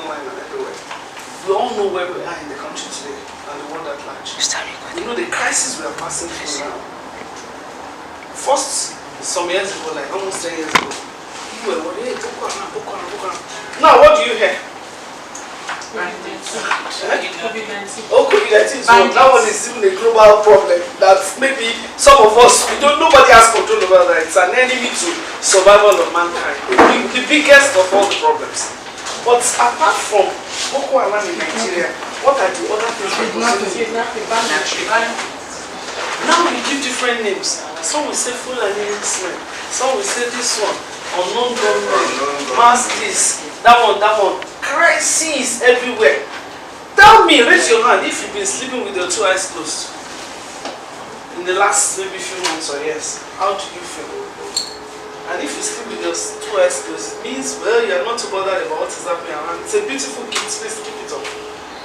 online and everywhere. We all know where we are in the country today and the world at large. You know the crisis we are passing through now. First, some years ago, like almost 10 years ago, people were worried, Boko Haram. Now, what do you hear? COVID-19. Oh, COVID-19. So that one is even a global problem that maybe some of us, nobody has control over that. It's an enemy to survival of mankind. The biggest of all the problems. But apart from Boko Haram in Nigeria, what are the other things? Now we give different names. Some will say Fulani Islam. Some will say this one. Unknown gunmen. Mass this. That one. Crises everywhere. Tell me, raise your hand if you've been sleeping with your two eyes closed in the last maybe few months or years. How do you feel? And if you sleep with your two eyes closed, it means, well, you're not too bothered about what is happening around. It's a beautiful gift, please keep it up.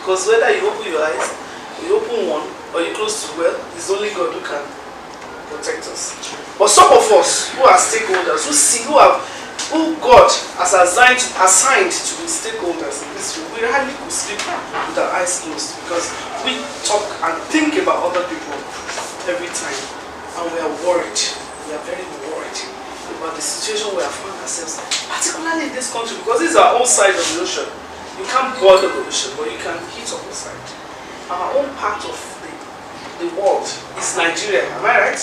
Because whether you open your eyes, you open one, or you close two, well, it's only God who can protect us. But some of us who are stakeholders, who God has assigned to be stakeholders in this room, we hardly could sleep with our eyes closed because we talk and think about other people every time, and we are worried. We are very worried about the situation we have found ourselves, particularly in this country, because this is our own side of the ocean. You can't border the ocean, but you can hit up the side. Our own part of the world is Nigeria. Am I right?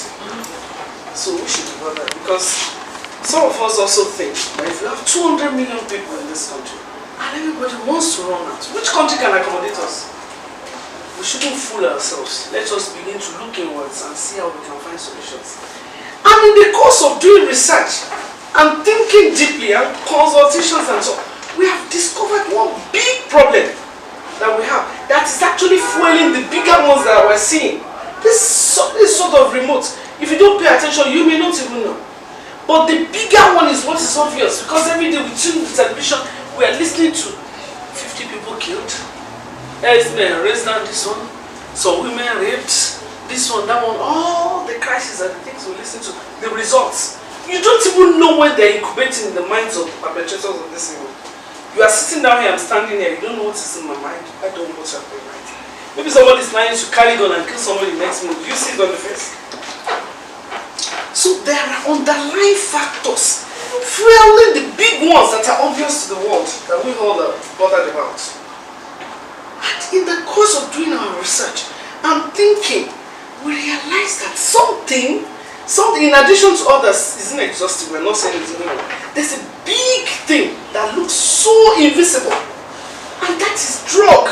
So we should be bothered, because some of us also think that if you have 200 million people in this country and everybody wants to run out, which country can accommodate us? We shouldn't fool ourselves. Let us begin to look inwards and see how we can find solutions. And in the course of doing research and thinking deeply and consultations and so on, we have discovered one big problem that we have that is actually fueling the bigger ones that we're seeing. This sort of remote, if you don't pay attention, you may not even know. But the bigger one is what is obvious, because every day we tune the television, we are listening to 50 people killed, men raised down this one, some women raped, this one, that one, all the crises and the things we listen to, the results. You don't even know when they're incubating in the minds of perpetrators of this evil. You are sitting down here, I'm standing here, you don't know what is in my mind, I don't know what's happening right. Maybe somebody is planning to carry gun and kill somebody next minute. You see it on the face. So there are underlying factors fueling the big ones that are obvious to the world that we all are bothered about. And in the course of doing our research and thinking, we realize that something in addition to others isn't exhaustive. We're not saying it's even. There's a big thing that looks so invisible, and that is drug.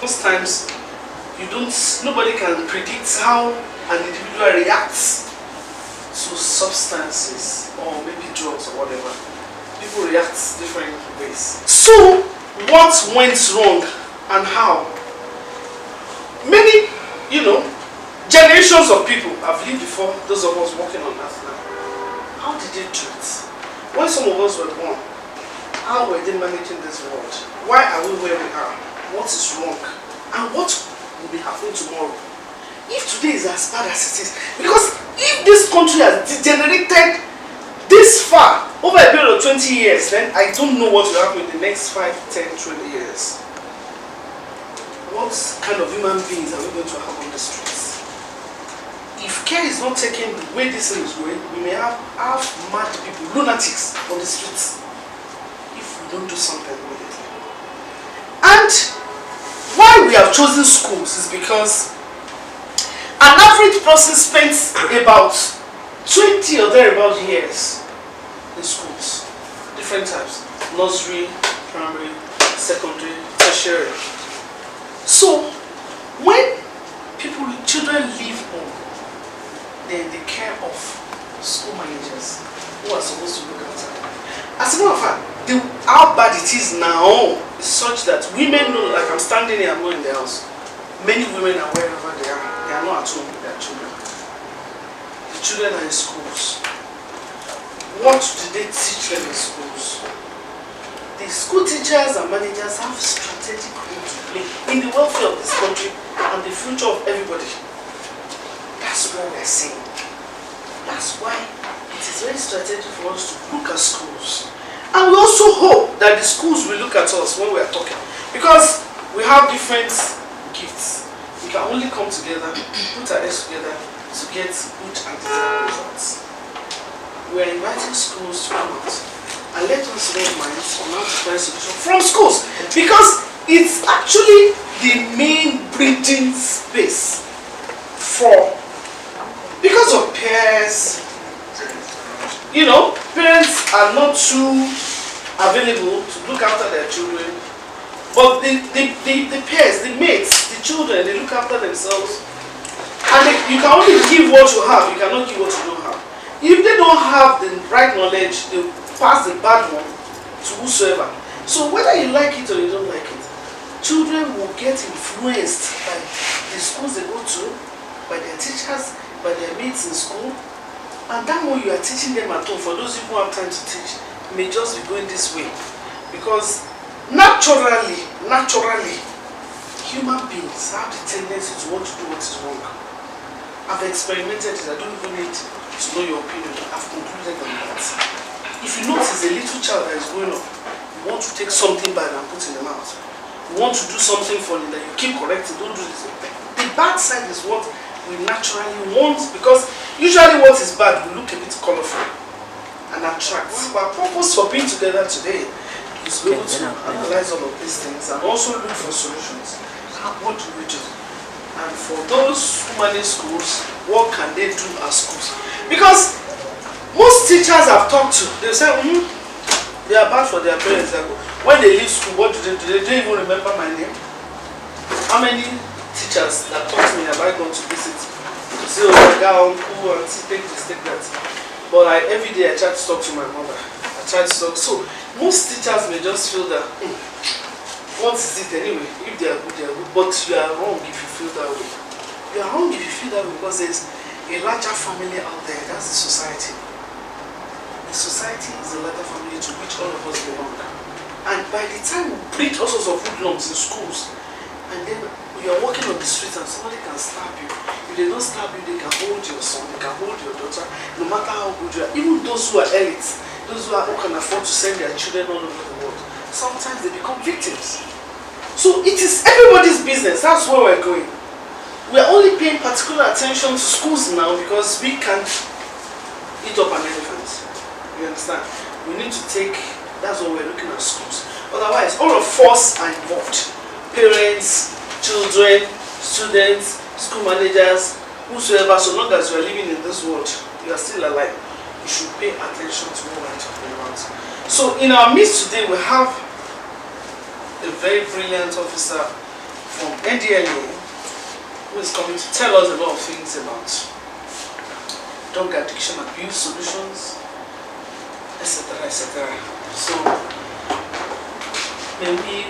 Most times, nobody can predict how an individual reacts to substances or maybe drugs or whatever. People react different ways. So, what went wrong and how? Many, generations of people have lived before those of us walking on earth now. How did they do it? When some of us were born, how were they managing this world? Why are we where we are? What is wrong? And what will be happening tomorrow? If today is as bad as it is, because if this country has degenerated this far over a period of 20 years, then I don't know what will happen in the next 5, 10, 20 years. What kind of human beings are we going to have on the streets? If care is not taken the way this thing is going, we may have mad people, lunatics on the streets, if we don't do something immediately. And why we have chosen schools is because an average person spends about 20 or thereabout years in schools. Different types. Nursery, primary, secondary, tertiary. So, when children leave home, they're in the care of school managers who are supposed to look after them. As a matter of fact, how bad it is now is such that women know, like I'm standing here, I'm not in the house. Many women are wherever they are. They are not at home with their children. The children are in schools. What do they teach them in schools? The school teachers and managers have strategic role to play in the welfare of this country and the future of everybody. That's what we're saying. That's why it is very strategic for us to look at schools And we also hope that the schools will look at us when we are talking, because we have different gifts. We can only come together, put our heads together to get good and desired results. We are inviting schools to come out and let us rub minds on how to find solutions from schools, because it's actually the main breeding space for, because of peers. You know, parents are not too available to look after their children, but the peers, the mates, the children, they look after themselves, and you can only give what you have, you cannot give what you don't have. If they don't have the right knowledge, they pass the bad one to whosoever. So whether you like it or you don't like it, children will get influenced by the schools they go to, by their teachers, by their mates in school. And that way you are teaching them at home, for those who have time to teach, may just be going this way. Because naturally, human beings have the tendency to want to do what is wrong. I've experimented it, I don't even need to know your opinion. I've concluded on that. If you notice a little child that is growing up, you want to take something bad and put in the mouth. You want to do something funny that you keep correcting, don't do this. The bad side is what we naturally want, because usually what is bad will look a bit colorful and attract. Our purpose for being together today is to be able to analyze all of these things and also look for solutions. What do we do? And for those who manage schools, what can they do as schools? Because most teachers I've talked to, they say, they are bad for their parents. When they leave school, what do? They don't even remember my name. How many teachers that taught me have I gone to visit? To say, oh my God, uncle, auntie, take this, take that. But every day I try to talk to my mother. I try to talk. So most teachers may just feel that, what is it anyway? If they are good, they are good. But you are wrong if you feel that way. You are wrong if you feel that way, because there's a larger family out there. That's the society. The society is a larger family to which all of us belong. And by the time we breed all sorts of hoodlums in schools, and then you are walking on the street and somebody can stab you. If they don't stab you, they can hold your son, they can hold your daughter, no matter how good you are. Even those who are elites, those who can afford to send their children all over the world, sometimes they become victims. So it is everybody's business. That's where we're going. We are only paying particular attention to schools now because we can't eat up an elephant. You understand? We need to take, that's what we're looking at schools. Otherwise, all of us are involved. Parents, children, students, school managers, whosoever, so long as you are living in this world, you are still alive. You should pay attention to what we're talking about. So in our midst today, we have a very brilliant officer from NDLEA who is coming to tell us a lot of things about drug addiction abuse solutions, etc., etc. So may we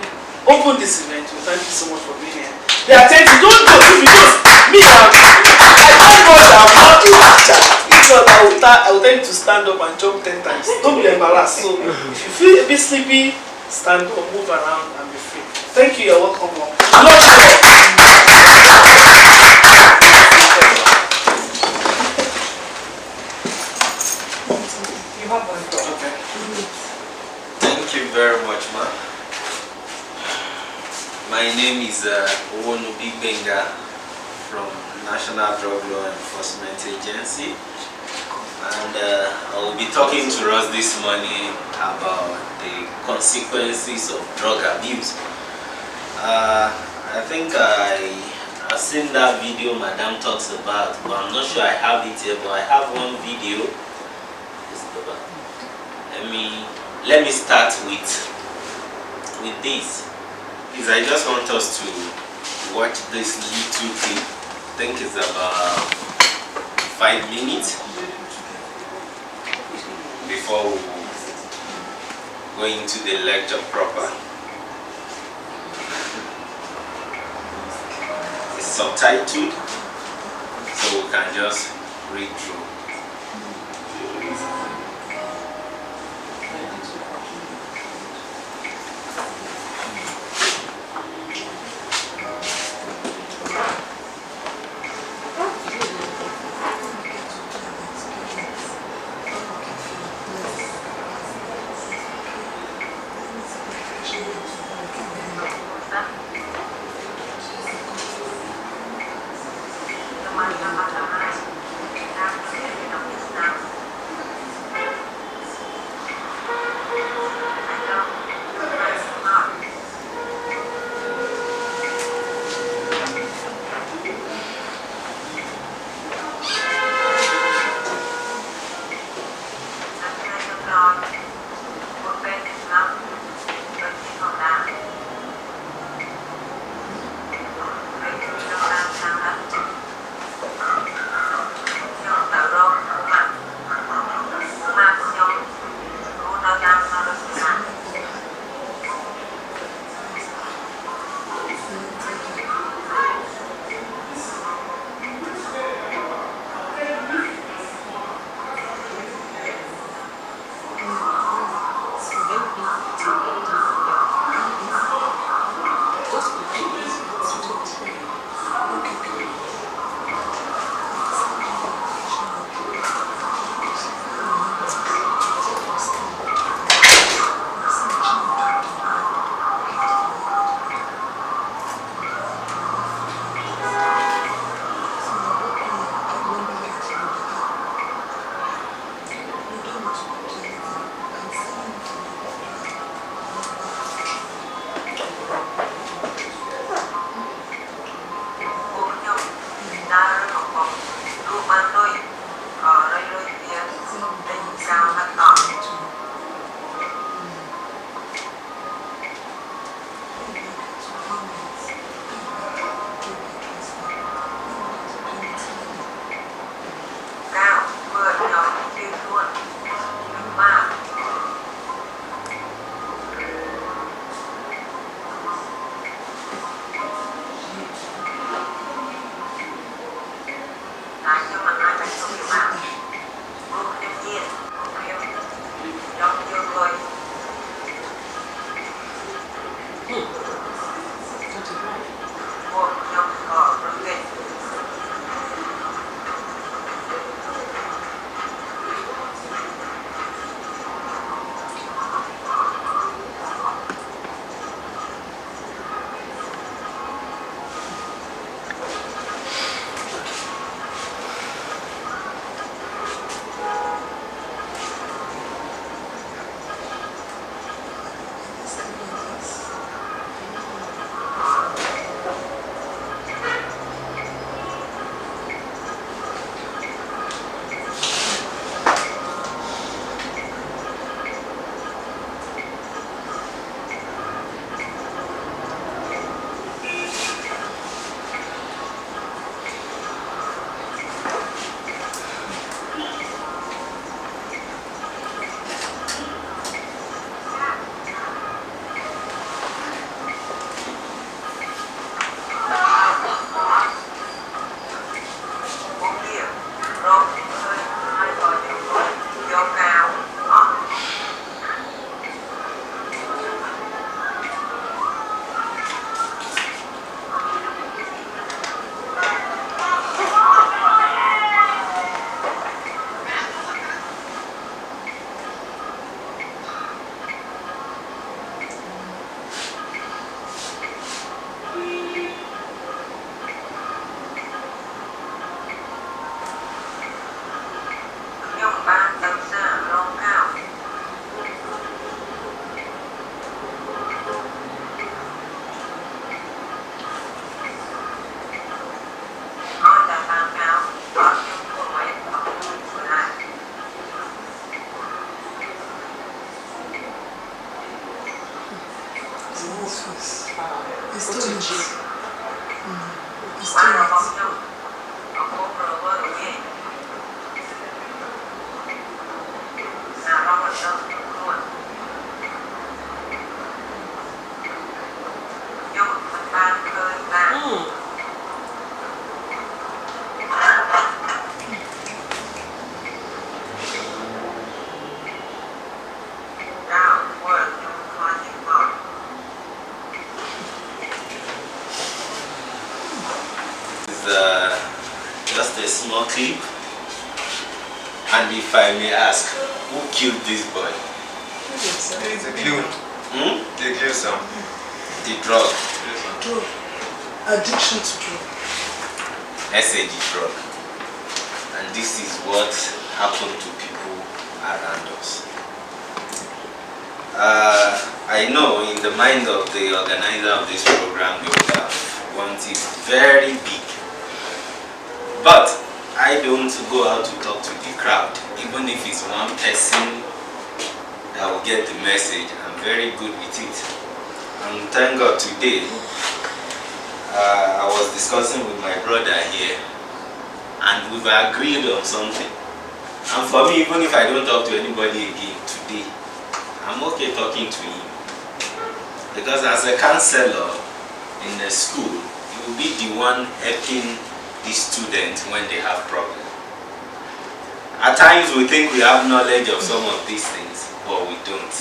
open this event. We thank you so much for being here. Be attentive, don't go if you just me now. I thank God I'm not a teacher. If not, I will tell you to stand up and jump 10 times. Don't be embarrassed. So if you feel a bit sleepy, stand up, move around, and be free. Thank you, you're welcome. Lord, you have one. Okay. Thank you very much, ma. My name is Owonubi Benga from National Drug Law Enforcement Agency, and I will be talking to us this morning about the consequences of drug abuse. I think I've seen that video Madam talks about, but I'm not sure I have it here, but I have one video. Let me start with this. I just want us to watch this little clip. I think it's about 5 minutes before we go into the lecture proper. It's subtitled, so we can just read through. Just a small clip, and if I may ask, who killed this boy? There is a clue. The clue, sir. The drug. Drug. Addiction to drug. SAD drug. And this is what happened to people around us. I know in the mind of the organizer of this program, they would have wanted very big. But I don't go out to talk to the crowd. Even if it's one person that will get the message, I'm very good with it. And thank God today, I was discussing with my brother here, and we've agreed on something. And for me, even if I don't talk to anybody again today, I'm okay talking to him. Because as a counselor in a school, you will be the one helping the students when they have problems. At times we think we have knowledge of some of these things, but we don't.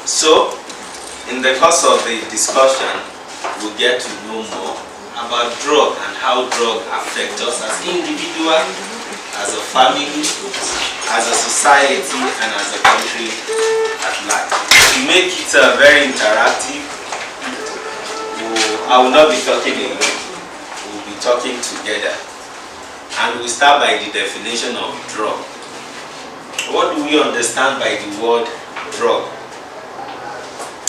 So, in the course of the discussion, we'll get to know more about drug and how drug affects us as individuals, as a family, as a society, and as a country at large. To make it very interactive, I will not be talking alone. We'll be talking together. And we'll start by the definition of drug. What do we understand by the word drug?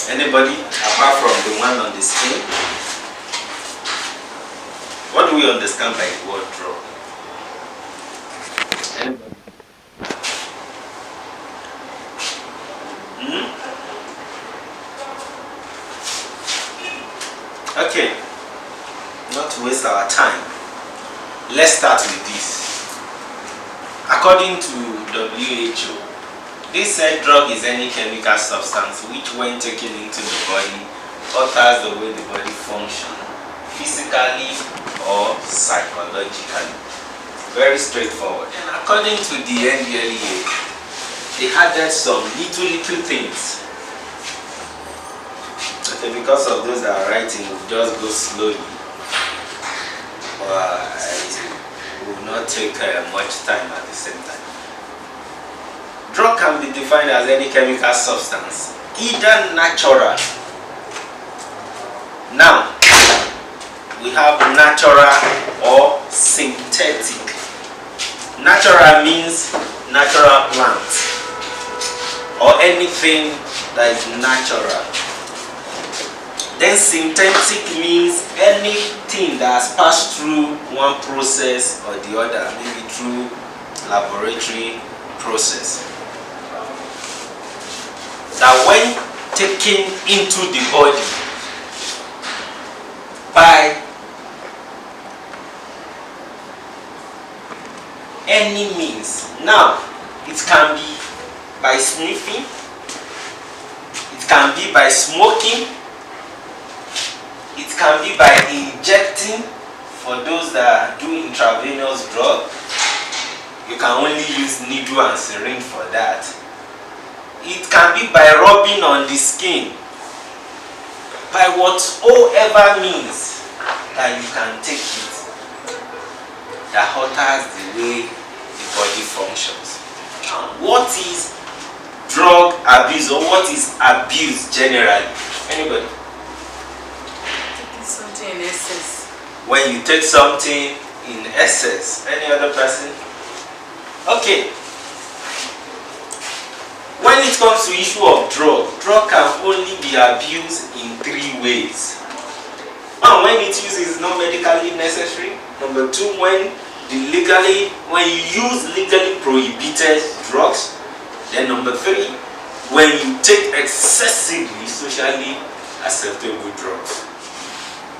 Anybody, apart from the one on the screen? What do we understand by the word drug? Anybody? Okay, not to waste our time, let's start with this. According to WHO, this said drug is any chemical substance which, when taken into the body, alters the way the body functions, physically or psychologically. Very straightforward. And according to the NDLEA, they added some little things. Okay, because of those that are writing, we'll just go slowly. It will not take much time at the same time. Drug can be defined as any chemical substance, either natural. Now, we have natural or synthetic. Natural means natural plant or anything that is natural. Then synthetic means anything that has passed through one process or the other, maybe through laboratory process. That when taken into the body by any means. Now, it can be by sniffing, it can be by smoking, it can be by injecting. For those that do intravenous drug, you can only use needle and syringe for that. It can be by rubbing on the skin, by whatsoever means that you can take it, that alters the way the body functions. What is drug abuse, or what is abuse generally? Anybody? Taking something in excess. When you take something in excess. Any other person? Okay. When it comes to issue of drug can only be abused in 3 ways. One, when its use is not medically necessary. Number 2, when you use legally prohibited drugs. Then number 3, when you take excessively socially acceptable drugs.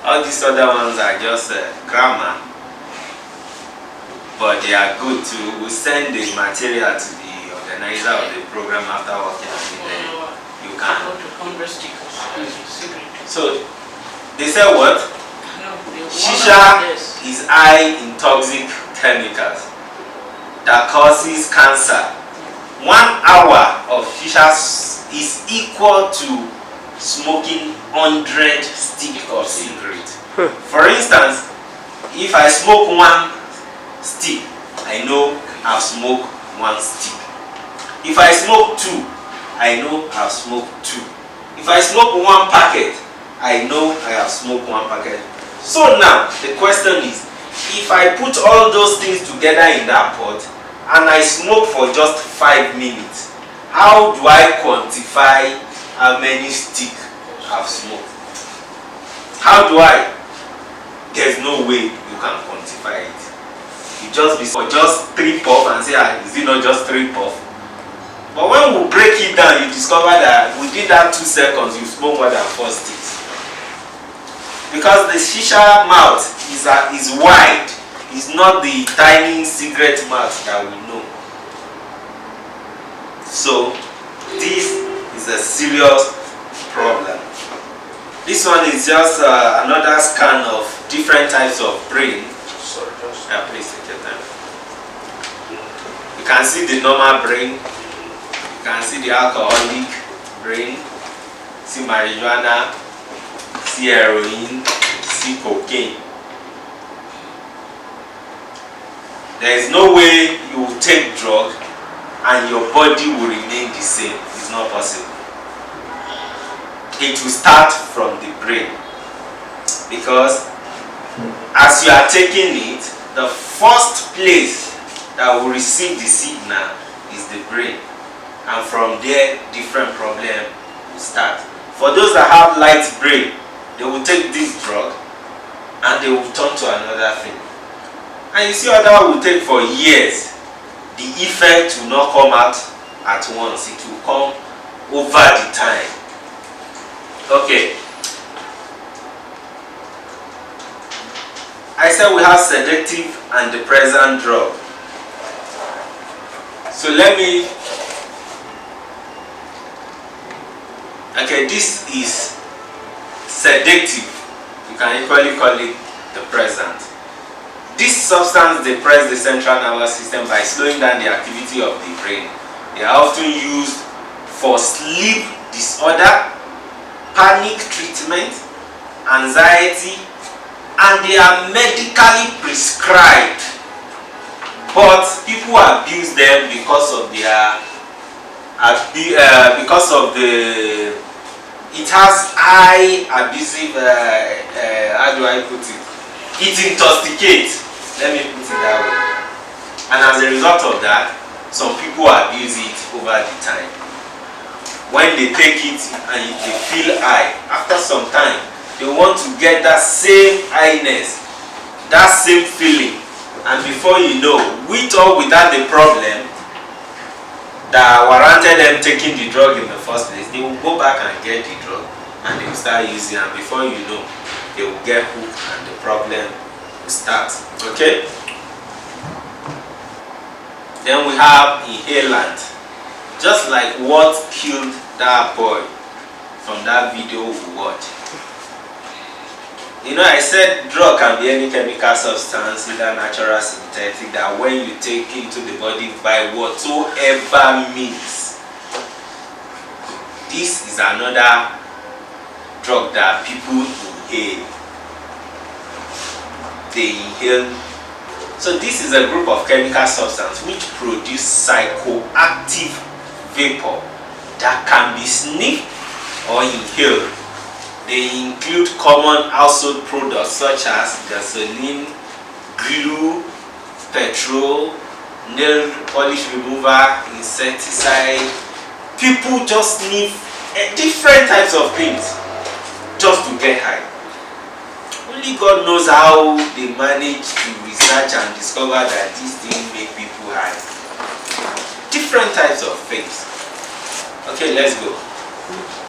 All these other ones are just grammar, but they are good too. We send the material to the organizer of the program after working on it. Then you can. So they say what? Shisha is high in toxic chemicals that causes cancer. 1 hour of shisha is equal to smoking 100 sticks of cigarette. For instance, if I smoke 1 stick, I know I've smoked 1 stick. If I smoke 2, I know I've smoked 2. If I smoke 1 packet, I know I have smoked 1 packet. So now the question is, if I put all those things together in that pot and I smoke for just 5 minutes, how do I quantify how many sticks I've smoked? How do I? There's no way you can quantify it. You just be for just 3 puffs and say, is it not just 3 puffs? But when we break it down, you discover that within that 2 seconds, you smoke more than 4 sticks. Because the shisha mouth is wide. It's not the tiny cigarette mouth that we know. So this is a serious problem. This one is just another scan of different types of brain. Sorry, just. Please take your time. You can see the normal brain. You can see the alcoholic brain. See marijuana. See heroin. See cocaine. There is no way you will take drug and your body will remain the same. It's not possible. It will start from the brain, because as you are taking it, the first place that will receive the signal is the brain, and from there different problems will start. For those that have light brain, they will take this drug and they will turn to another thing. And you see other will take for years. The effect will not come out at once. It will come over the time. Okay. I said we have sedative and depressant drug. So let me. Okay, this is sedative. You can equally call it depressant. This substance depresses the central nervous system by slowing down the activity of the brain. They are often used for sleep disorder, panic treatment, anxiety, and they are medically prescribed. But people abuse them because of their it has high abusive how do I put it? It intoxicates. Let me put it that way. And as a result of that, some people abuse it over the time. When they take it and they feel high, after some time, they want to get that same highness, that same feeling. And before you know, with or without the problem that warranted them taking the drug in the first place, they will go back and get the drug and they will start using it. And before you know, they will get hooked and the problem start. Okay. Then we have inhalant, just like what killed that boy from that video we watched. You know, I said drug can be any chemical substance, either natural, synthetic, that when you take into the body by whatsoever means. This is another drug that people inhale. They inhale. So this is a group of chemical substances which produce psychoactive vapor that can be sniffed or inhaled. They include common household products such as gasoline, glue, petrol, nail polish remover, insecticide. People just sniff different types of things just to get high. Only God knows how they manage to research and discover that these things make people high. Different types of things. Okay, let's go.